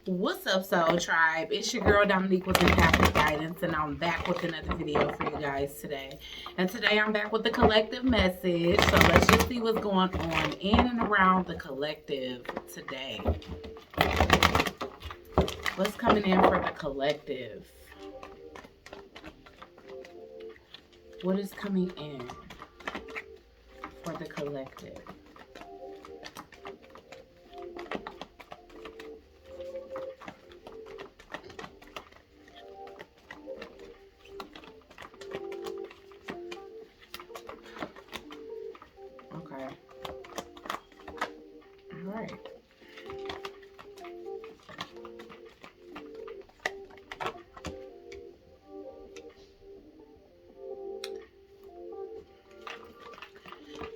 What's up, Soul Tribe? It's your girl Dominique with Empathic Guidance, and I'm back with another video for you guys today. And today I'm back with the collective message. So let's just see what's going on in and around the collective today. What's coming in for the collective? What is coming in for the collective? Okay. All right.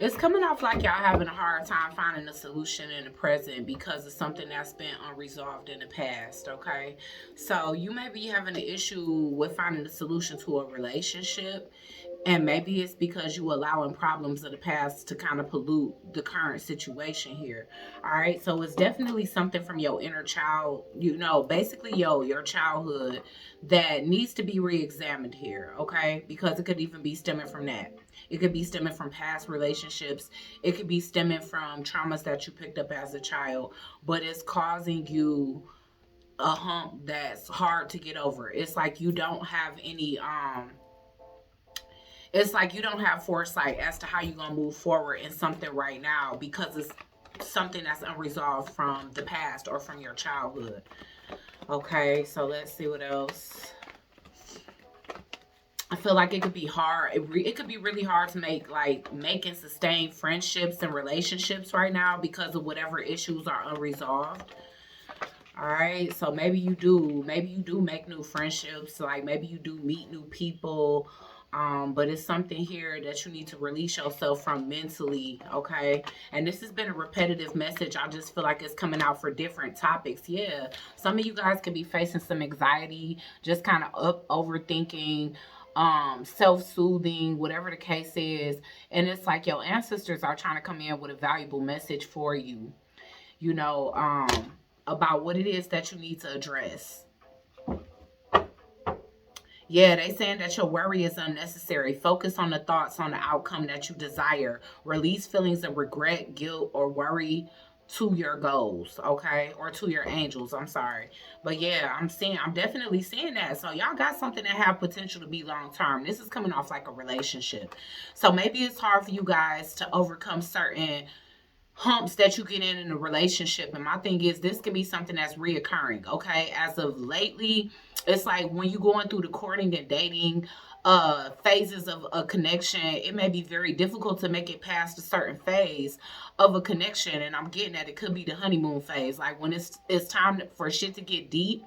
It's coming off like y'all having a hard time finding a solution in the present because of something that's been unresolved in the past, okay? So you may be having an issue with finding a solution to a relationship, and maybe it's because you allowing problems of the past to kind of pollute the current situation here. All right. So it's definitely something from your inner child, basically your childhood that needs to be re-examined here. Okay. Because it could even be stemming from that. It could be stemming from past relationships. It could be stemming from traumas that you picked up as a child, but it's causing you a hump that's hard to get over. It's like you don't have any it's like you don't have foresight as to how you're going to move forward in something right now because it's something that's unresolved from the past or from your childhood. Okay, so let's see what else. I feel like it could be hard. It could be really hard to make and sustain friendships and relationships right now because of whatever issues are unresolved. All right, so maybe you do make new friendships, like maybe you do meet new people, but it's something here that you need to release yourself from mentally, okay? And this has been a repetitive message. I just feel like it's coming out for different topics. Yeah, some of you guys could be facing some anxiety, just kind of overthinking, self-soothing, whatever the case is. And it's like your ancestors are trying to come in with a valuable message for you, you know, about what it is that you need to address. Yeah, they saying that your worry is unnecessary. Focus on the thoughts on the outcome that you desire. Release feelings of regret, guilt, or worry to your goals, okay? Or to your angels, I'm sorry. But yeah, I'm definitely seeing that. So y'all got something that have potential to be long term. This is coming off like a relationship. So maybe it's hard for you guys to overcome certain humps that you get in a relationship. And my thing is, this can be something that's reoccurring, okay? As of lately, it's like when you're going through the courting and dating phases of a connection, it may be very difficult to make it past a certain phase of a connection. And I'm getting that it could be the honeymoon phase. Like when it's time for shit to get deep,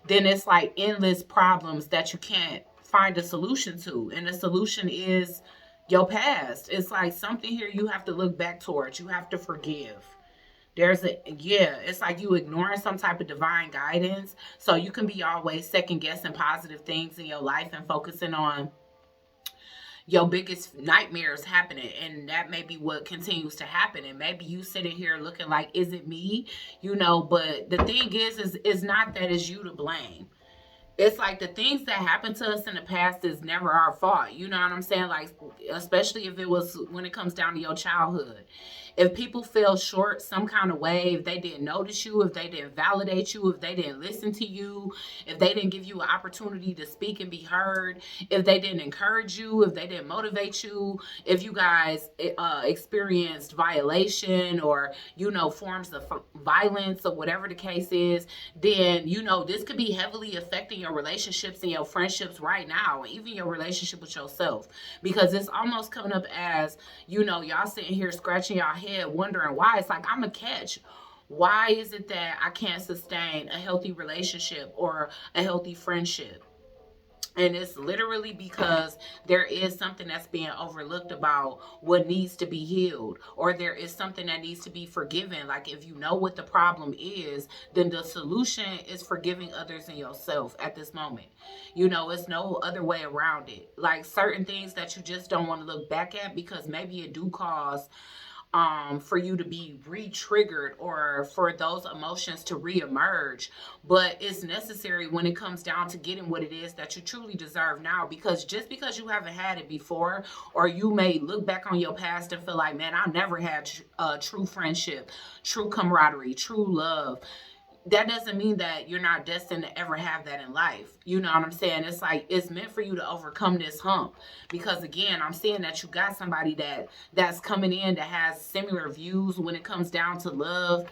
then it's like endless problems that you can't find a solution to. And the solution is your past. It's like something here you have to look back towards. You have to forgive. It's like you ignoring some type of divine guidance. So you can be always second guessing positive things in your life and focusing on your biggest nightmares happening, and that may be what continues to happen. And maybe you sitting here looking like, is it me? But the thing is it's not that it's you to blame. It's like the things that happened to us in the past is never our fault. You know what I'm saying? Like, especially if it was when it comes down to your childhood. If people fell short some kind of way, if they didn't notice you, if they didn't validate you, if they didn't listen to you, if they didn't give you an opportunity to speak and be heard, if they didn't encourage you, if they didn't motivate you, if you guys experienced violation or, forms of violence or whatever the case is, then, this could be heavily affecting your relationships and your friendships right now, and even your relationship with yourself, because it's almost coming up as, y'all sitting here scratching your head wondering why. It's like, I'm a catch. Why is it that I can't sustain a healthy relationship or a healthy friendship? And it's literally because there is something that's being overlooked about what needs to be healed, or there is something that needs to be forgiven. Like, if you know what the problem is, then the solution is forgiving others and yourself at this moment. It's no other way around it. Like, certain things that you just don't want to look back at because maybe it do cause for you to be re-triggered or for those emotions to re-emerge. But it's necessary when it comes down to getting what it is that you truly deserve now, because just because you haven't had it before, or you may look back on your past and feel like, man, I never had true friendship, true camaraderie, true love, that doesn't mean that you're not destined to ever have that in life. You know what I'm saying? It's like it's meant for you to overcome this hump, because again, I'm seeing that you got somebody that's coming in that has similar views when it comes down to love.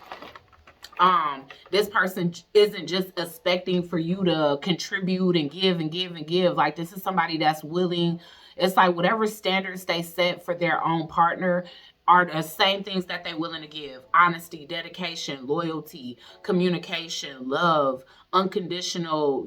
This person isn't just expecting for you to contribute and give and give and give. Like, this is somebody that's willing. It's like whatever standards they set for their own partner are the same things that they're willing to give: honesty, dedication, loyalty, communication, love, unconditional,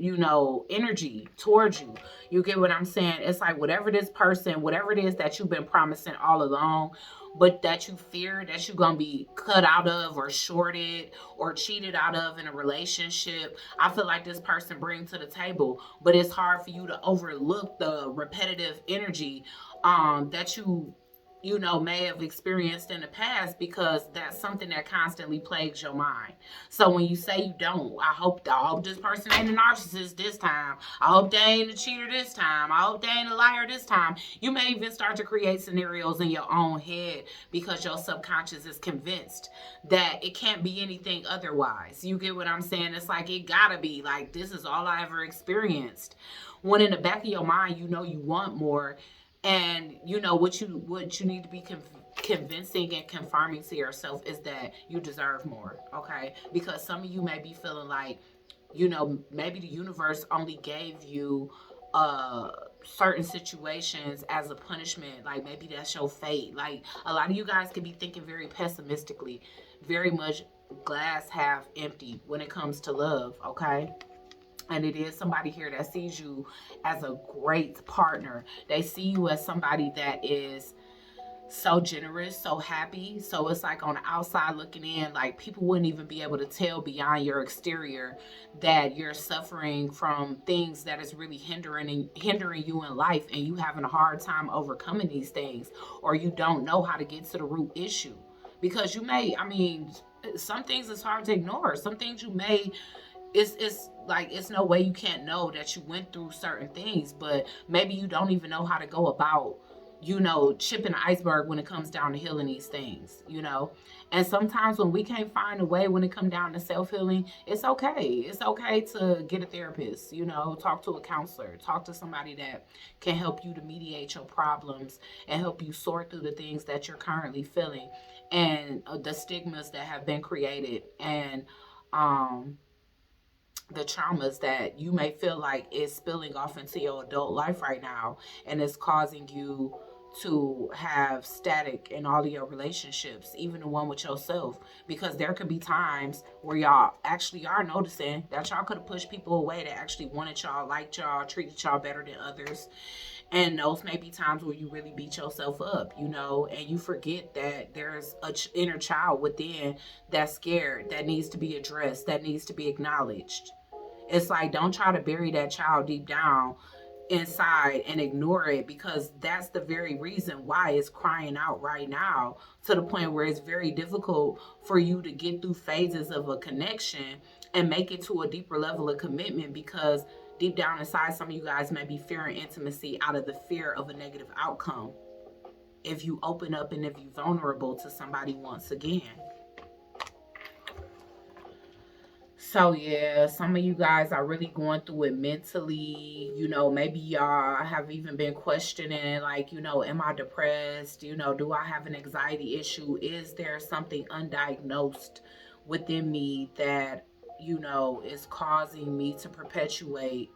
energy towards you. You get what I'm saying? It's like whatever this person, whatever it is that you've been promising all along, but that you fear that you're gonna be cut out of or shorted or cheated out of in a relationship, I feel like this person brings to the table. But it's hard for you to overlook the repetitive energy that may have experienced in the past, because that's something that constantly plagues your mind. So when you say you don't, I hope this person ain't a narcissist this time. I hope they ain't a cheater this time. I hope they ain't a liar this time. You may even start to create scenarios in your own head because your subconscious is convinced that it can't be anything otherwise. You get what I'm saying? It's like it gotta be like this is all I ever experienced. When in the back of your mind, you want more, and what you need to be convincing and confirming to yourself is that you deserve more. Okay, because some of you may be feeling like, maybe the universe only gave you certain situations as a punishment. Like, maybe that's your fate. Like, a lot of you guys could be thinking very pessimistically, very much glass half empty when it comes to love. Okay, and it is somebody here that sees you as a great partner. They see you as somebody that is so generous, so happy. So it's like on the outside looking in, like people wouldn't even be able to tell beyond your exterior that you're suffering from things that is really hindering you in life, and you having a hard time overcoming these things, or you don't know how to get to the root issue. Because some things is hard to ignore. Some things you may it's like it's no way you can't know that you went through certain things, but maybe you don't even know how to go about chipping the iceberg when it comes down to healing these things. And sometimes when we can't find a way when it comes down to self-healing, it's okay to get a therapist, talk to a counselor, talk to somebody that can help you to mediate your problems and help you sort through the things that you're currently feeling, and the stigmas that have been created, and the traumas that you may feel like is spilling off into your adult life right now, and it's causing you to have static in all of your relationships, even the one with yourself. Because there could be times where y'all actually are noticing that y'all could have pushed people away that actually wanted y'all, liked y'all, treated y'all better than others. And those may be times where you really beat yourself up, and you forget that there's an inner child within that's scared, that needs to be addressed, that needs to be acknowledged. It's like, don't try to bury that child deep down inside and ignore it, because that's the very reason why it's crying out right now, to the point where it's very difficult for you to get through phases of a connection and make it to a deeper level of commitment, because deep down inside, some of you guys may be fearing intimacy out of the fear of a negative outcome if you open up and if you're vulnerable to somebody once again. So yeah, some of you guys are really going through it mentally. Maybe y'all have even been questioning, like, am I depressed? Do I have an anxiety issue? Is there something undiagnosed within me that, is causing me to perpetuate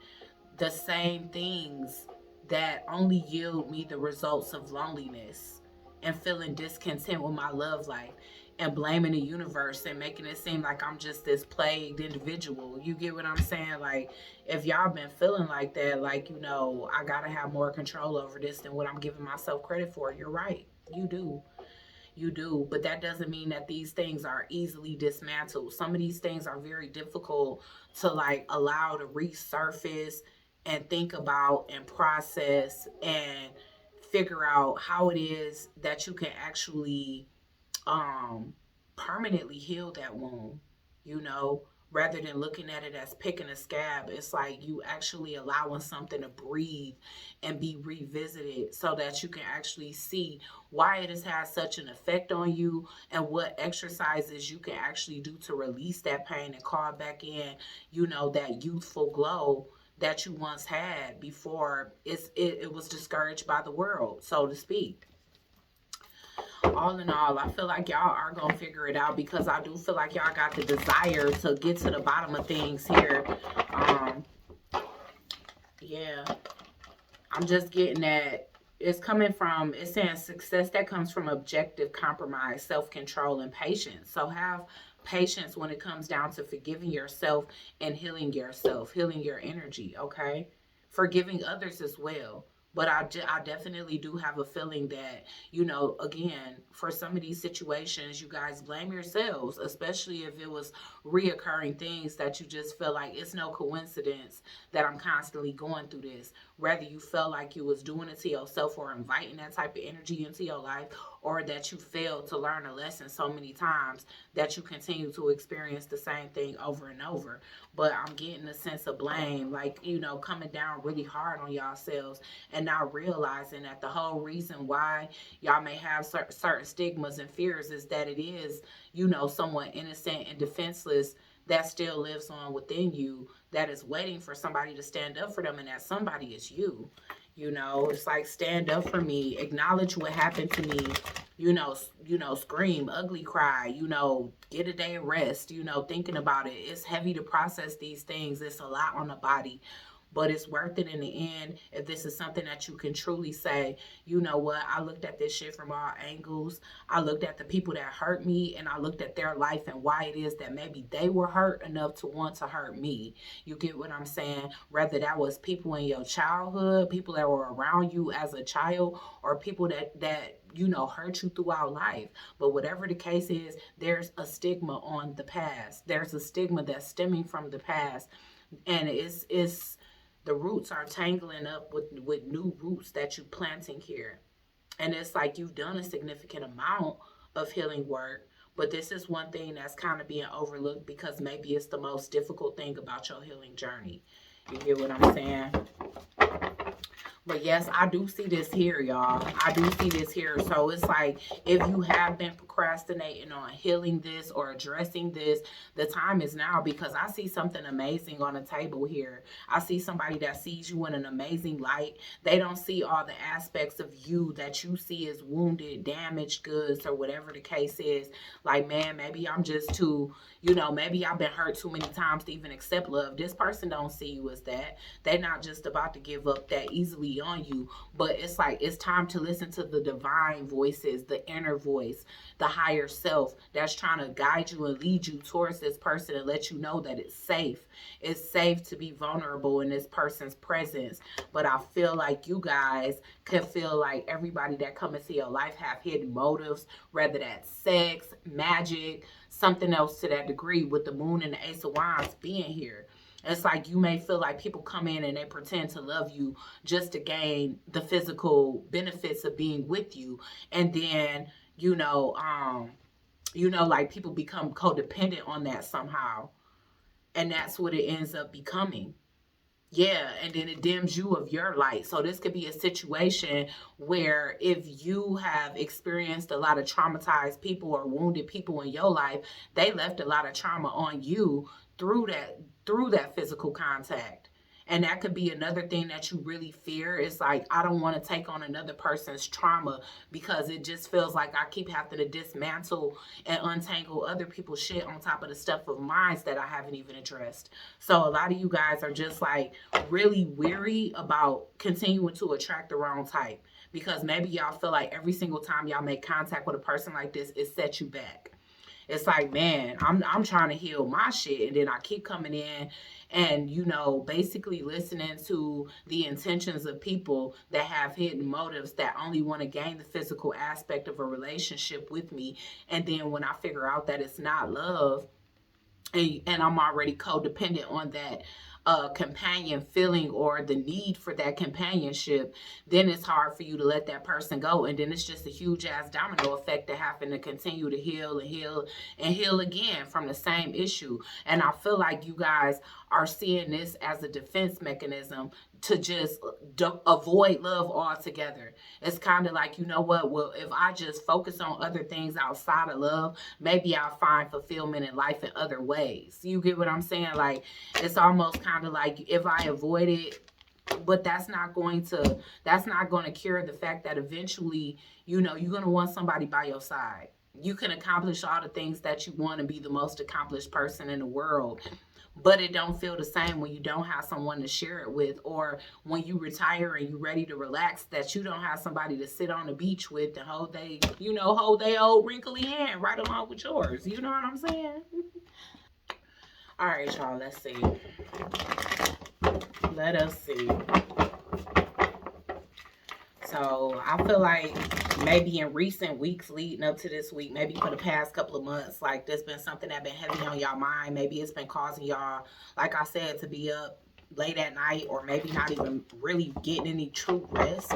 the same things that only yield me the results of loneliness and feeling discontent with my love life, and blaming the universe and making it seem like I'm just this plagued individual. You get what I'm saying? Like, if y'all been feeling like that, like, I gotta have more control over this than what I'm giving myself credit for. You're right. You do. You do. But that doesn't mean that these things are easily dismantled. Some of these things are very difficult to like allow to resurface and think about and process and figure out how it is that you can actually um permanently heal that wound, you know, rather than looking at it as picking a scab. It's like you actually allowing something to breathe and be revisited so that you can actually see why it has had such an effect on you and what exercises you can actually do to release that pain and call back in, you know, that youthful glow that you once had before it was discouraged by the world, so to speak. All in all, I feel like y'all are gonna figure it out because I do feel like y'all got the desire to get to the bottom of things here. Um, yeah, I'm just getting that it's coming from, it's saying success that comes from objective compromise, self control, and patience. So have patience when it comes down to forgiving yourself and healing yourself, healing your energy, okay? Forgiving others as well. But I definitely do have a feeling that, you know, again, for some of these situations, you guys blame yourselves, especially if it was reoccurring things that you just feel like it's no coincidence that I'm constantly going through this. Whether you felt like you was doing it to yourself or inviting that type of energy into your life, or that you failed to learn a lesson so many times that you continue to experience the same thing over and over. But I'm getting a sense of blame, like, you know, coming down really hard on yourselves and not realizing that the whole reason why y'all may have certain stigmas and fears is that it is, you know, someone innocent and defenseless that still lives on within you, that is waiting for somebody to stand up for them, and that somebody is you. You know, it's like, stand up for me, acknowledge what happened to me, scream, ugly cry, get a day of rest, thinking about it. It's heavy to process these things. It's a lot on the body, but it's worth it in the end if this is something that you can truly say, you know what, I looked at this shit from all angles. I looked at the people that hurt me, and I looked at their life and why it is that maybe they were hurt enough to want to hurt me. You get what I'm saying? Whether that was people in your childhood, people that were around you as a child, or people that hurt you throughout life. But whatever the case is, there's a stigma on the past. There's a stigma that's stemming from the past, and it's the roots are tangling up with new roots that you're planting here. And it's like you've done a significant amount of healing work, but this is one thing that's kind of being overlooked because maybe it's the most difficult thing about your healing journey. You get what I'm saying? But yes, I do see this here, y'all. I do see this here. So it's like, if you have been procrastinating on healing this or addressing this, the time is now, because I see something amazing on the table here. I see somebody that sees you in an amazing light. They don't see all the aspects of you that you see as wounded, damaged goods, or whatever the case is. Like, man, maybe I'm just too, maybe I've been hurt too many times to even accept love. This person don't see you as that. They're not just about to give up that easily on you, but it's like, it's time to listen to the divine voices, the inner voice, the higher self that's trying to guide you and lead you towards this person and let you know that it's safe. It's safe to be vulnerable in this person's presence. But I feel like you guys could feel like everybody that come into your life have hidden motives, whether that's sex, magic, something else to that degree, with the moon and the ace of wands being here. It's like you may feel like people come in and they pretend to love you just to gain the physical benefits of being with you. And then, like, people become codependent on that somehow. And that's what it ends up becoming. Yeah, and then it dims you of your light. So this could be a situation where, if you have experienced a lot of traumatized people or wounded people in your life, they left a lot of trauma on you through that physical contact. And that could be another thing that you really fear. It's like, I don't want to take on another person's trauma because it just feels like I keep having to dismantle and untangle other people's shit on top of the stuff of mine that I haven't even addressed. So a lot of you guys are just like really weary about continuing to attract the wrong type, because maybe y'all feel like every single time y'all make contact with a person like this, it sets you back. It's like, man, I'm trying to heal my shit, and then I keep coming in and, basically listening to the intentions of people that have hidden motives, that only want to gain the physical aspect of a relationship with me. And then when I figure out that it's not love, and I'm already codependent on that companion feeling or the need for that companionship, then it's hard for you to let that person go. And then it's just a huge ass domino effect to happen to continue to heal and heal and heal again from the same issue. And I feel like you guys are seeing this as a defense mechanism to just avoid love altogether. It's kind of like, you know what? Well, if I just focus on other things outside of love, maybe I'll find fulfillment in life in other ways. You get what I'm saying? Like, it's almost kind of like if I avoid it, but that's not going to cure the fact that eventually, you know, you're going to want somebody by your side. You can accomplish all the things that you want to be the most accomplished person in the world, but it don't feel the same when you don't have someone to share it with, or when you retire and you're ready to relax, that you don't have somebody to sit on the beach with and hold their old wrinkly hand right along with yours. You know what I'm saying? All right, y'all, let's see. Let us see. So I feel like maybe in recent weeks leading up to this week, maybe for the past couple of months, like there's been something that been heavy on y'all mind. Maybe it's been causing y'all, like I said, to be up late at night, or maybe not even really getting any true rest.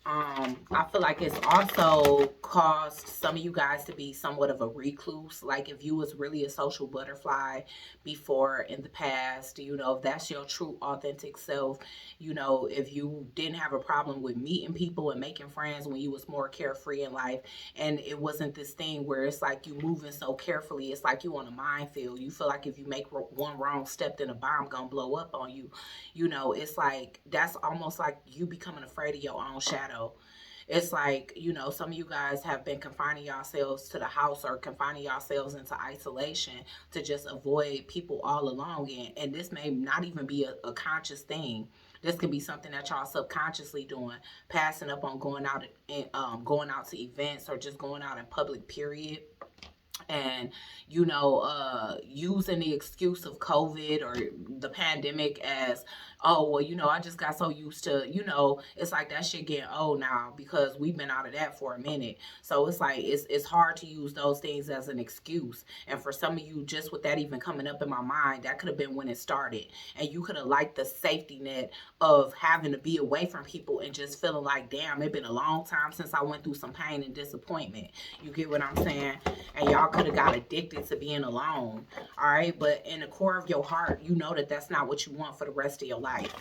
I feel like it's also caused some of you guys to be somewhat of a recluse. Like if you was really a social butterfly before in the past, you know, if that's your true authentic self, you know, if you didn't have a problem with meeting people and making friends when you was more carefree in life, and it wasn't this thing where it's like you moving so carefully, it's like you on a minefield. You feel like if you make one wrong step, then a bomb gonna blow up on you. You know, it's like that's almost like you becoming afraid of your own shadow. It's like, you know, some of you guys have been confining yourselves to the house or confining yourselves into isolation to just avoid people all along. And this may not even be a conscious thing. This could be something that y'all subconsciously doing, passing up on going out and going out to events or just going out in public, period. And using the excuse of COVID or the pandemic as, oh well, I just got so used to, it's like that shit getting old now because we've been out of that for a minute. So it's like it's hard to use those things as an excuse. And for some of you, just with that even coming up in my mind, that could have been when it started, and you could have liked the safety net of having to be away from people and just feeling like, damn, it's been a long time since I went through some pain and disappointment. You get what I'm saying? And y'all could have got addicted to being alone. All right, but in the core of your heart, you know that that's not what you want for the rest of your life.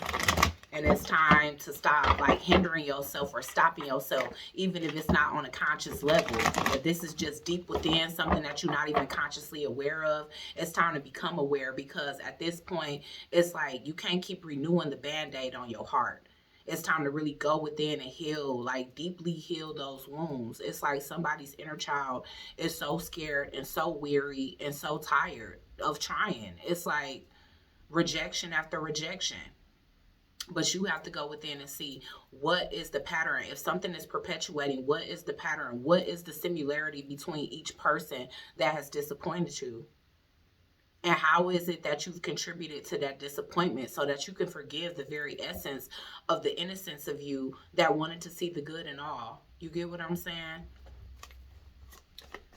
And it's time to stop like hindering yourself or stopping yourself, even if it's not on a conscious level. If this is just deep within, something that you're not even consciously aware of, it's time to become aware, because at this point, it's like you can't keep renewing the Band-Aid on your heart. It's time to really go within and heal, like deeply heal those wounds. It's like somebody's inner child is so scared and so weary and so tired of trying. It's like rejection after rejection. But you have to go within and see what is the pattern. If something is perpetuating, what is the pattern? What is the similarity between each person that has disappointed you? And how is it that you've contributed to that disappointment so that you can forgive the very essence of the innocence of you that wanted to see the good in all? You get what I'm saying?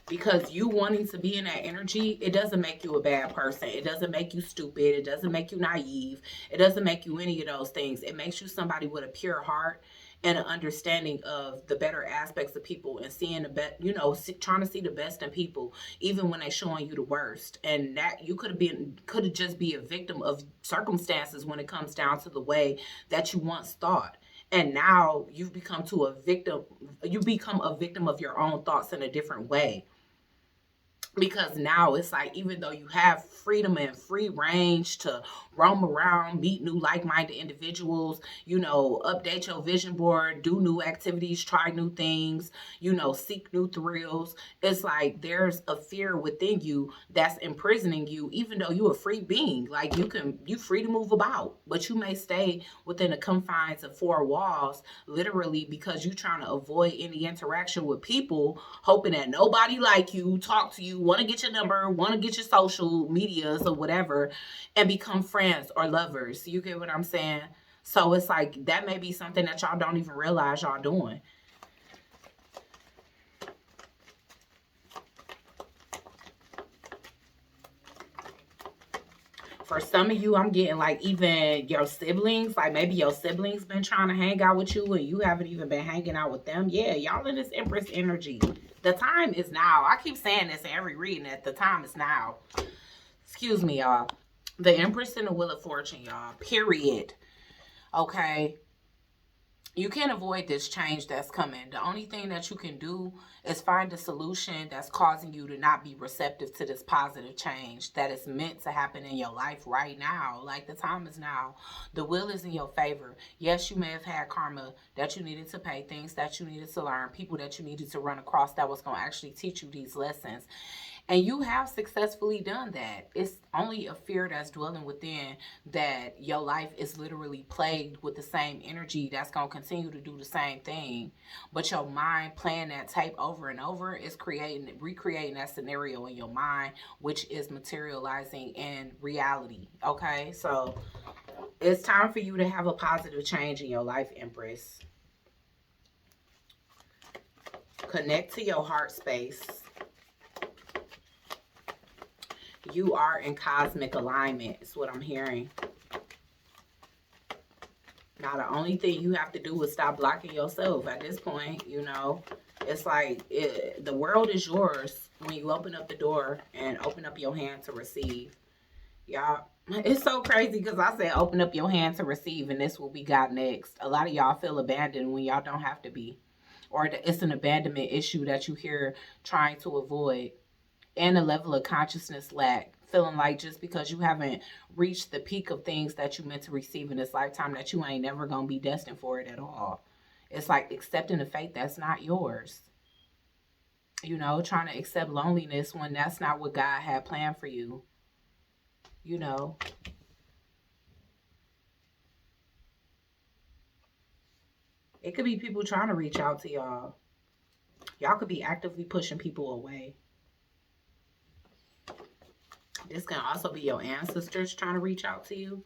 Because you wanting to be in that energy, it doesn't make you a bad person. It doesn't make you stupid. It doesn't make you naive. It doesn't make you any of those things. It makes you somebody with a pure heart and an understanding of the better aspects of people, and seeing the best, trying to see the best in people, even when they're showing you the worst. And that you could have just be a victim of circumstances when it comes down to the way that you once thought. And now you become a victim of your own thoughts in a different way. Because now it's like, even though you have freedom and free range to roam around, meet new like-minded individuals, update your vision board, do new activities, try new things, seek new thrills, it's like there's a fear within you that's imprisoning you, even though you're a free being. Like you free to move about, but you may stay within the confines of four walls, literally, because you're trying to avoid any interaction with people, hoping that nobody like you, talk to you, want to get your number, want to get your social medias or whatever, and become friends or lovers. You get what I'm saying? So it's like that may be something that y'all don't even realize y'all doing. For some of you, I'm getting like even your siblings, like maybe your siblings been trying to hang out with you and you haven't even been hanging out with them. Yeah, y'all in this Empress energy. The time is now. I keep saying this in every reading that the time is now. Excuse me, y'all. The Empress and the Wheel of Fortune, y'all. Period. Okay. You can't avoid this change that's coming. The only thing that you can do is find a solution that's causing you to not be receptive to this positive change that is meant to happen in your life right now. Like the time is now. The will is in your favor. Yes, you may have had karma that you needed to pay, things that you needed to learn, people that you needed to run across that was going to actually teach you these lessons. And you have successfully done that. It's only a fear that's dwelling within that your life is literally plagued with the same energy that's going to continue to do the same thing. But your mind playing that tape over and over is recreating that scenario in your mind, which is materializing in reality. Okay? So it's time for you to have a positive change in your life, Empress. Connect to your heart space. You are in cosmic alignment, is what I'm hearing. Now, the only thing you have to do is stop blocking yourself at this point, you know. It's like the world is yours when you open up the door and open up your hand to receive. Y'all, it's so crazy because I said open up your hand to receive, and this will be God next. A lot of y'all feel abandoned when y'all don't have to be. Or it's an abandonment issue that you hear trying to avoid. And a level of consciousness lack, feeling like just because you haven't reached the peak of things that you meant to receive in this lifetime, that you ain't never gonna be destined for it at all. It's like accepting a fate that's not yours. You know, trying to accept loneliness when that's not what God had planned for you. You know. It could be people trying to reach out to y'all. Y'all could be actively pushing people away. This can also be your ancestors trying to reach out to you.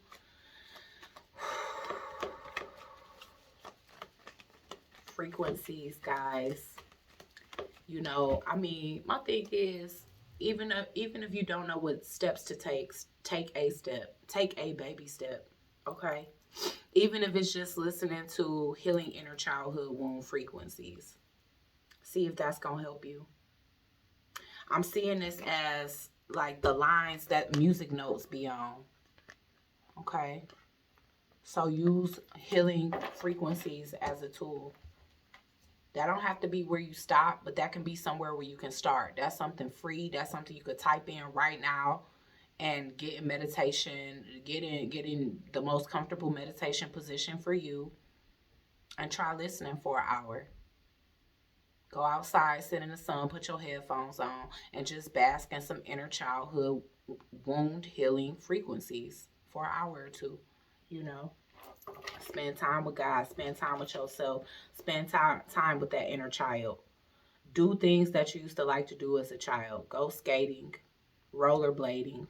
Frequencies, guys. You know, I mean, my thing is, even if you don't know what steps to take a step. Take a baby step, okay? Even if it's just listening to healing inner childhood wound frequencies. See if that's going to help you. I'm seeing this as like the lines that music notes be on. Okay. So use healing frequencies as a tool. That don't have to be where you stop, but that can be somewhere where you can start. That's something free. That's something you could type in right now and get in meditation, get in the most comfortable meditation position for you and try listening for an hour. Go outside, sit in the sun, put your headphones on, and just bask in some inner childhood wound healing frequencies for an hour or two. You know, spend time with God, spend time with yourself, spend time with that inner child. Do things that you used to like to do as a child. Go skating, rollerblading.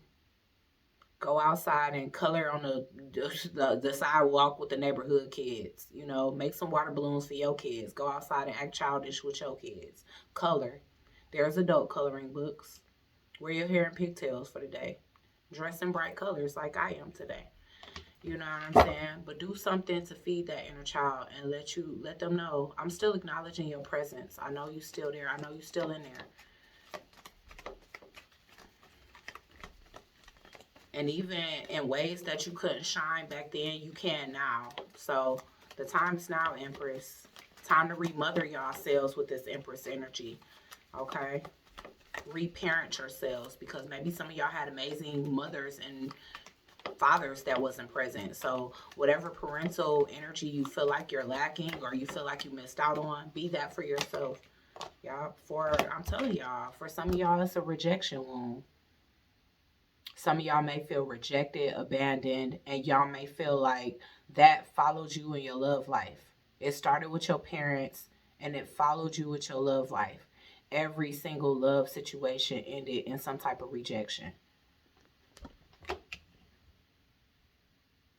Go outside and color on the sidewalk with the neighborhood kids. You know, make some water balloons for your kids. Go outside and act childish with your kids. Color. There's adult coloring books. Wear your hair in pigtails for the day. Dress in bright colors like I am today. You know what I'm saying? But do something to feed that inner child and let them know, I'm still acknowledging your presence. I know you're still there. I know you're still in there. And even in ways that you couldn't shine back then, you can now. So the time's now, Empress. Time to remother yourselves with this Empress energy. Okay? Reparent yourselves, because maybe some of y'all had amazing mothers and fathers that wasn't present. So whatever parental energy you feel like you're lacking or you feel like you missed out on, be that for yourself. Y'all, I'm telling y'all, for some of y'all, it's a rejection wound. Some of y'all may feel rejected, abandoned, and y'all may feel like that followed you in your love life. It started with your parents, and it followed you with your love life. Every single love situation ended in some type of rejection.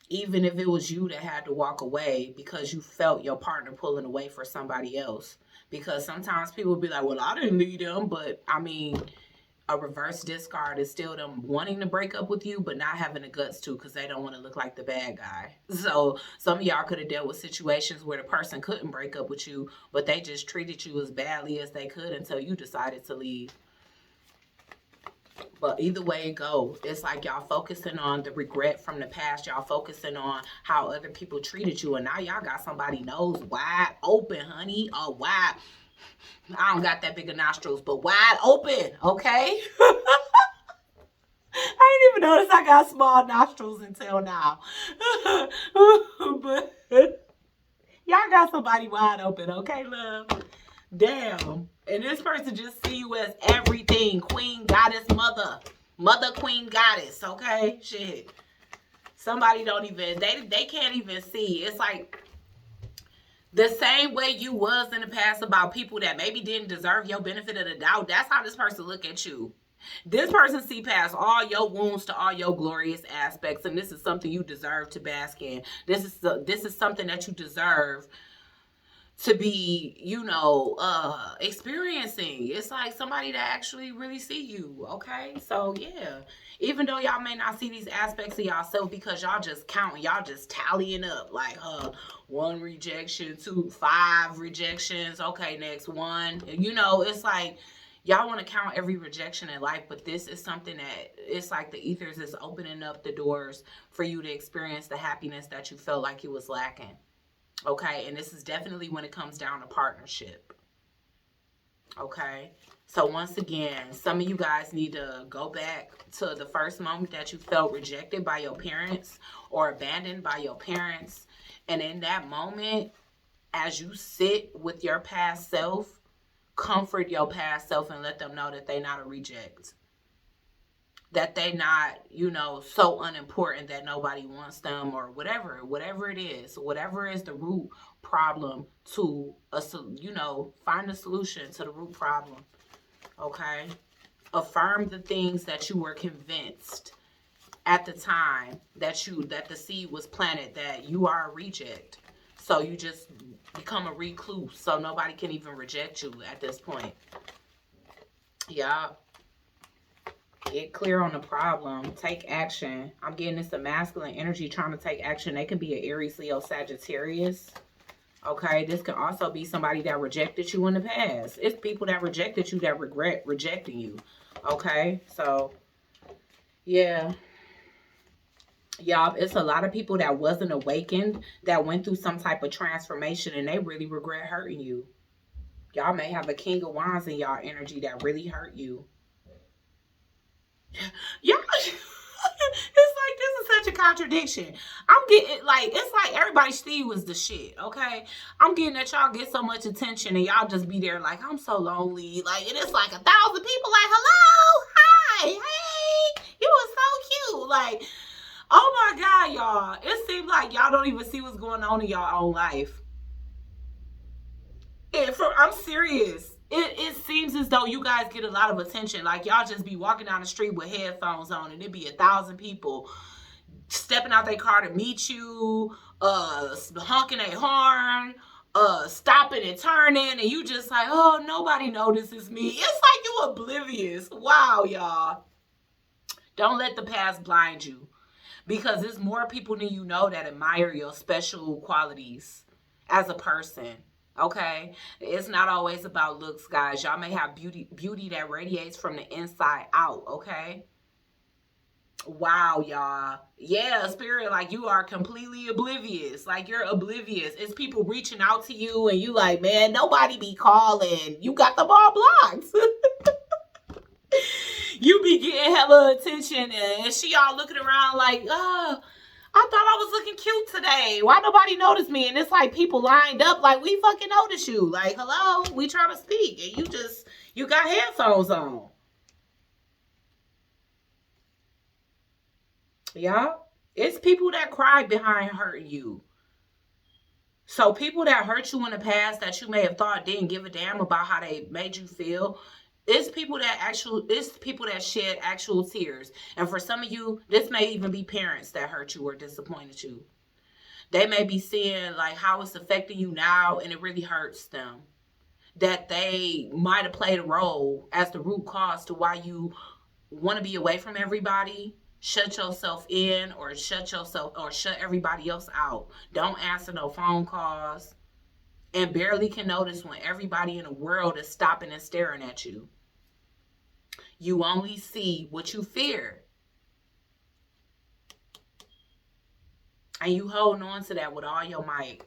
Even if it was you that had to walk away because you felt your partner pulling away for somebody else. Because sometimes people be like, well, I didn't leave them, but I mean, A reverse discard is still them wanting to break up with you, but not having the guts to because they don't want to look like the bad guy. So some of y'all could have dealt with situations where the person couldn't break up with you, but they just treated you as badly as they could until you decided to leave. But either way it go, it's like y'all focusing on the regret from the past. Y'all focusing on how other people treated you. And now y'all got somebody nose wide open, honey. Wide. I don't got that big of nostrils, but wide open, okay? I didn't even notice I got small nostrils until now. But y'all got somebody wide open, okay, love? Damn. And this person just see you as everything. Queen, goddess, mother, queen, goddess, okay? Shit. Somebody don't even, they can't even see. It's like the same way you was in the past about people that maybe didn't deserve your benefit of the doubt. That's how this person look at you. This person see past all your wounds to all your glorious aspects, and this is something you deserve to bask in. This is something that you deserve to be, experiencing. It's like somebody that actually really see you, okay? So, yeah. Even though y'all may not see these aspects of yourself because y'all just counting, y'all just tallying up, like, 1 rejection, 5 rejections, okay, next one. It's like, y'all want to count every rejection in life, but this is something that it's like the ethers is opening up the doors for you to experience the happiness that you felt like you was lacking. Okay, and this is definitely when it comes down to partnership. Okay, so once again, some of you guys need to go back to the first moment that you felt rejected by your parents or abandoned by your parents. And in that moment, as you sit with your past self, comfort your past self and let them know that they're not a reject. That they not, so unimportant that nobody wants them or whatever it is. Whatever is the root problem to, find a solution to the root problem. Okay? Affirm the things that you were convinced at the time that the seed was planted that you are a reject. So you just become a recluse so nobody can even reject you at this point. Yeah. Get clear on the problem. Take action. I'm getting this a masculine energy trying to take action. They can be an Aries, Leo, Sagittarius. Okay, this can also be somebody that rejected you in the past. It's people that rejected you that regret rejecting you. Okay, so yeah. Y'all, it's a lot of people that wasn't awakened that went through some type of transformation and they really regret hurting you. Y'all may have a King of Wands in y'all energy that really hurt you. Yeah, it's like this is such a contradiction. I'm getting it's like everybody Steve was the shit, okay? I'm getting that y'all get so much attention and y'all just be there like, I'm so lonely. Like, and it's like 1,000 people like, hello, hi, hey, you were so cute. Like, oh my God, y'all. It seems like y'all don't even see what's going on in your own life. I'm serious. It seems as though you guys get a lot of attention. Like, y'all just be walking down the street with headphones on and it'd be 1,000 people stepping out their car to meet you, honking a horn, stopping and turning, and you just like, oh, nobody notices me. It's like you oblivious. Wow, y'all. Don't let the past blind you, because there's more people than you know that admire your special qualities as a person. Okay, it's not always about looks, guys. Y'all may have beauty that radiates from the inside out. Okay, wow, y'all. Yeah, spirit, like, you are completely oblivious. Like, you're oblivious. It's people reaching out to you and you like, man, nobody be calling. You got them all blocked. You be getting hella attention and she all looking around like, I thought I was looking cute today. Why nobody noticed me? And it's like people lined up like, we fucking notice you. Like, hello, we trying to speak. And you got headphones on. Yeah. It's people that cry behind hurting you. So people that hurt you in the past that you may have thought didn't give a damn about how they made you feel, it's people that shed actual tears. And for some of you, this may even be parents that hurt you or disappointed you. They may be seeing like how it's affecting you now and it really hurts them. that they might have played a role as the root cause to why you want to be away from everybody, shut yourself in, or shut everybody else out. Don't answer no phone calls, and barely can notice when everybody in the world is stopping and staring at you. You only see what you fear, and you holding on to that with all your might.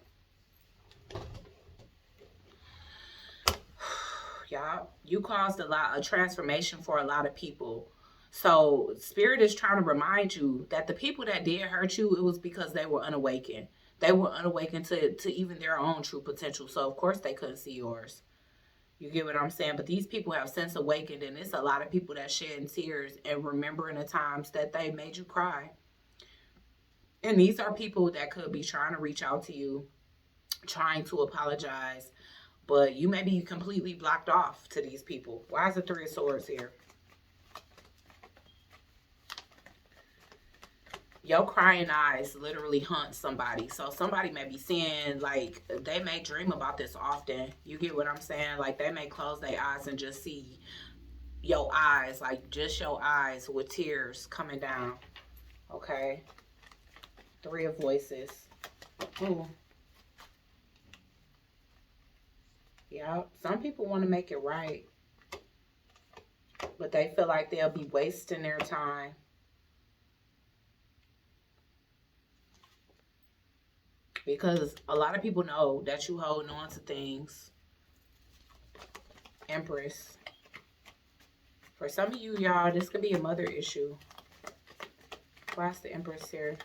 Y'all, you caused a transformation for a lot of people. So spirit is trying to remind you that the people that did hurt you, it was because they were unawakened. They were unawakened to even their own true potential. So of course they couldn't see yours. You get what I'm saying? But these people have since awakened, and it's a lot of people that shedding tears and remembering the times that they made you cry. And these are people that could be trying to reach out to you, trying to apologize, but you may be completely blocked off to these people. Why is the Three of Swords here? Your crying eyes literally hunt somebody. So somebody may be seeing, like, they may dream about this often. You get what I'm saying? Like, they may close their eyes and just see your eyes, like just your eyes with tears coming down. Okay. Three of Voices. Ooh. Yeah, some people want to make it right, but they feel like they'll be wasting their time. Because a lot of people know that you holding on to things. Empress. For some of you, y'all, this could be a mother issue. Why's the Empress here?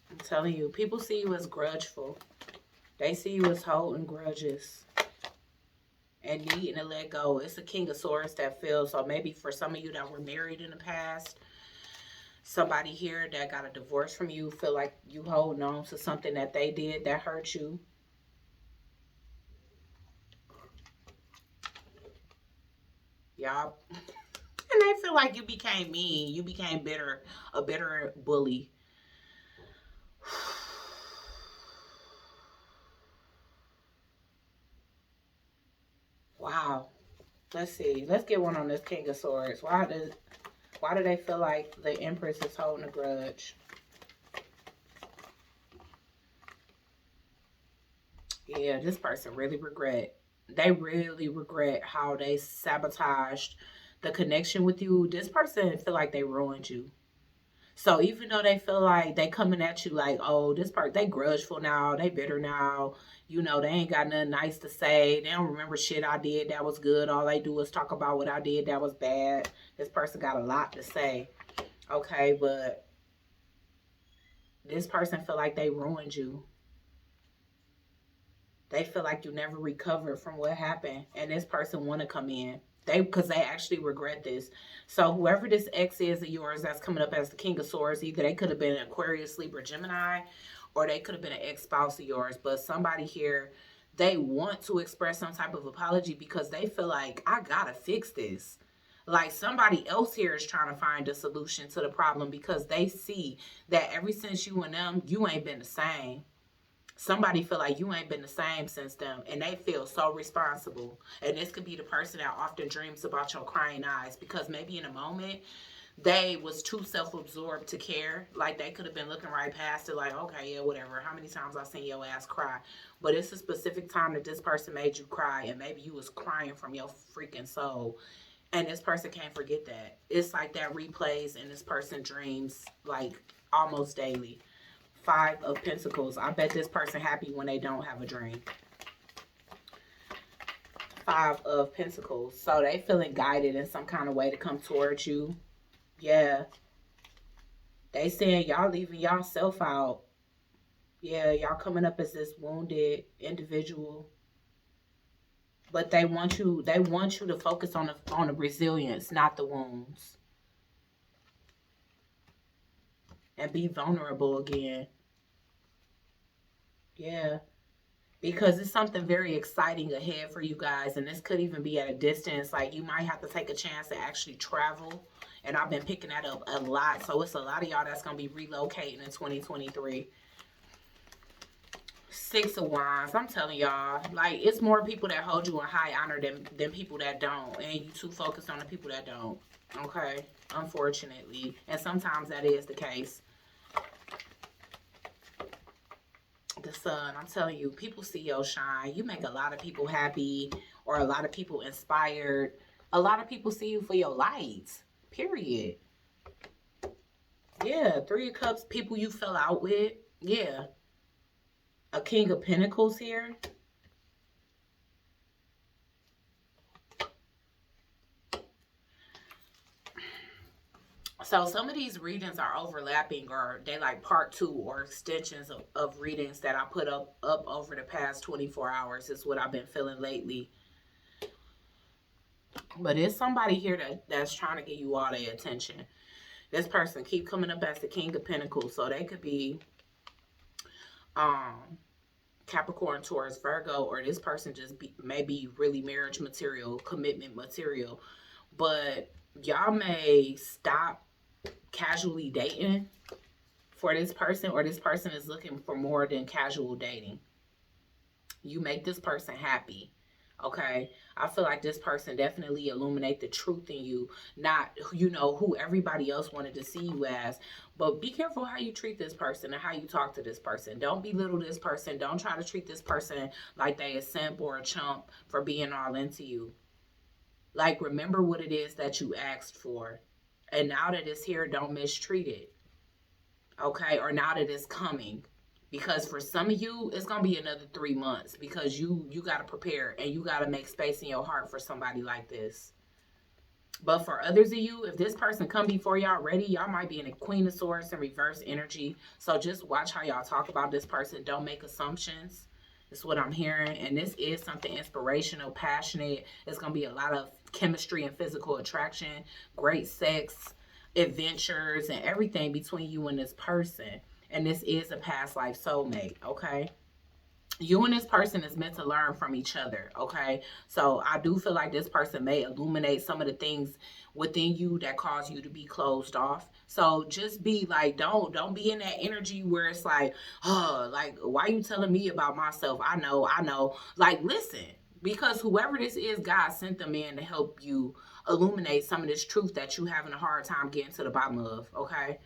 I'm telling you, people see you as grudgeful. They see you as holding grudges and needing to let go. It's a King of Swords that feels. So maybe for some of you that were married in the past, somebody here that got a divorce from you, feel like you holding on to something that they did that hurt you. Y'all. And they feel like you became mean. You became bitter, a bitter bully. Wow. Let's see. Let's get one on this King of Swords. Why do they feel like the Empress is holding a grudge? Yeah, this person really regret. They really regret how they sabotaged the connection with you. This person feel like they ruined you. So even though they feel like they coming at you like, oh, this part, they grudgeful now, they bitter now, you know, they ain't got nothing nice to say. They don't remember shit I did that was good. All they do is talk about what I did that was bad. This person got a lot to say. Okay, but this person feel like they ruined you. They feel like you never recovered from what happened, and this person want to come in. Because they actually regret this. So whoever this ex is of yours that's coming up as the King of Swords, either they could have been Aquarius, Libra, Gemini, or they could have been an ex-spouse of yours. But somebody here, they want to express some type of apology because they feel like, I gotta fix this. Like somebody else here is trying to find a solution to the problem because they see that ever since you and them, you ain't been the same. Somebody feel like you ain't been the same since them, and they feel so responsible. And this could be the person that often dreams about your crying eyes, because maybe in a moment they was too self-absorbed to care. Like they could have been looking right past it, like, okay, yeah, whatever, how many times I seen your ass cry. But it's a specific time that this person made you cry, and maybe you was crying from your freaking soul, and this person can't forget that. It's like that replays in this person dreams like almost daily. Five of Pentacles. I bet this person happy when they don't have a dream. Five of Pentacles. So they feeling guided in some kind of way to come towards you. Yeah. They saying y'all leaving y'all self out. Yeah, y'all coming up as this wounded individual. But they want you to focus on the resilience, not the wounds. And be vulnerable again. Yeah. Because it's something very exciting ahead for you guys. And this could even be at a distance. Like you might have to take a chance to actually travel. And I've been picking that up a lot. So it's a lot of y'all that's going to be relocating in 2023. Six of Wands. I'm telling y'all, like, it's more people that hold you in high honor than people that don't, and you too focused on the people that don't. Okay, unfortunately, and sometimes that is the case. The Sun. I'm telling you, people see your shine. You make a lot of people happy, or a lot of people inspired. A lot of people see you for your lights. Period. Yeah, Three of Cups. People you fell out with. Yeah. A King of Pentacles here. So some of these readings are overlapping, or they like part two or extensions of readings that I put up over the past 24 hours is what I've been feeling lately. But it's somebody here that's trying to get you all their attention. This person keep coming up as the King of Pentacles. So they could be Capricorn, Taurus, Virgo, or this person just may be really marriage material, commitment material. But y'all may stop casually dating for this person, or this person is looking for more than casual dating. You make this person happy. Okay, I feel like this person definitely illuminate the truth in you, not, you know, who everybody else wanted to see you as. But be careful how you treat this person and how you talk to this person. Don't belittle this person. Don't try to treat this person like they a simp or a chump for being all into you. Like, remember what it is that you asked for. And now that it's here, don't mistreat it. Okay, or now that it's coming. Because for some of you, it's going to be another 3 months, because you got to prepare and you got to make space in your heart for somebody like this. But for others of you, if this person come before y'all ready, y'all might be in a Queen of Swords and reverse energy. So just watch how y'all talk about this person. Don't make assumptions. That's what I'm hearing. And this is something inspirational, passionate. It's going to be a lot of chemistry and physical attraction, great sex, adventures, and everything between you and this person. And this is a past life soulmate, okay? You and this person is meant to learn from each other, okay? So I do feel like this person may illuminate some of the things within you that cause you to be closed off. So just be like, don't be in that energy where it's like, oh, like, why are you telling me about myself? I know. Like, listen, because whoever this is, God sent them in to help you illuminate some of this truth that you having a hard time getting to the bottom of, okay?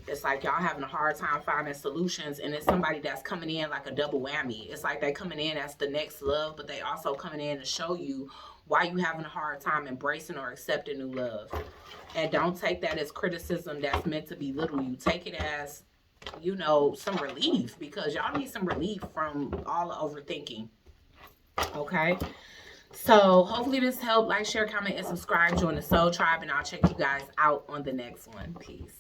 It's like y'all having a hard time finding solutions, and it's somebody that's coming in like a double whammy. It's like they coming in as the next love, but they also coming in to show you why you having a hard time embracing or accepting new love. And don't take that as criticism that's meant to belittle you. Take it as, you know, some relief, because y'all need some relief from all the overthinking. Okay? So hopefully this helped. Like, share, comment, and subscribe. Join the Soul Tribe, and I'll check you guys out on the next one. Peace.